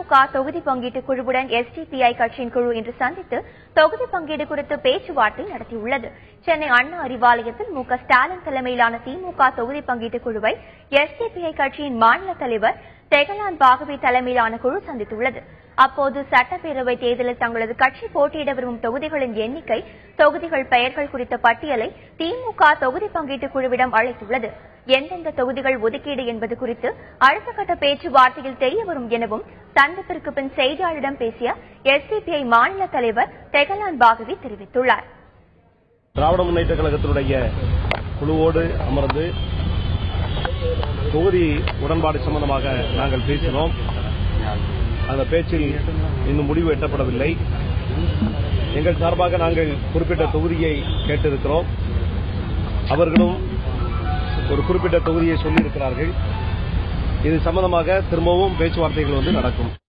திமுக தொகுதி பங்கீட்டு குழுவுடன் எஸ்டிபிஐ கட்சியின் குழு இன்று சந்தித்து தொகுதி பங்கீடு குறித்து பேச்சுவார்த்தை நடத்தியுள்ளது. சென்னை அண்ணா அறிவாலயத்தில் மு.க.ஸ்டாலின் தலைமையிலான திமுக தொகுதி பங்கீட்டு குழுவை எஸ்டிபிஐ கட்சியின் மாநில தலைவர் தெகலான் பாகவி தலைமையிலான குழு சந்தித்துள்ளது. அப்போது சட்டப்பேரவை தேர்தலில் தங்களது கட்சி போட்டியிட விரும்பும் தொகுதிகளின் எண்ணிக்கை, தொகுதிகள் பெயர்கள் குறித்த பட்டியலை திமுக தொகுதி பங்கீட்டு குழுவிடம் அளித்துள்ளது. எந்தெந்த தொகுதிகள் ஒதுக்கீடு என்பது குறித்து அடுத்த கட்ட பேச்சுவார்த்தையில் தெரியவரும் எனவும் சந்திப்பிற்கு பின் செய்தியாளரிடம் பேசிய எஸ்டிபிஐ மாநில தலைவர் தெகலான் பாகவி தெரிவித்துள்ளார். திராவிட முன்னேற்ற கழகத்தினுடைய குழுவோடு அமர்ந்து தொகுதி உடன்பாடு சம்பந்தமாக நாங்கள் பேசினோம். அந்த பேச்சில் இன்னும் முடிவு எட்டப்படவில்லை. எங்கள் சார்பாக நாங்கள் குறிப்பிட்ட தொகுதியை கேட்டிருக்கிறோம். அவர்களும் ஒரு குறிப்பிட்ட தொகுதியை சொல்லியிருக்கிறார்கள். இது சம்பந்தமாக திரும்பவும் பேச்சுவார்த்தைகள் நடக்கும்.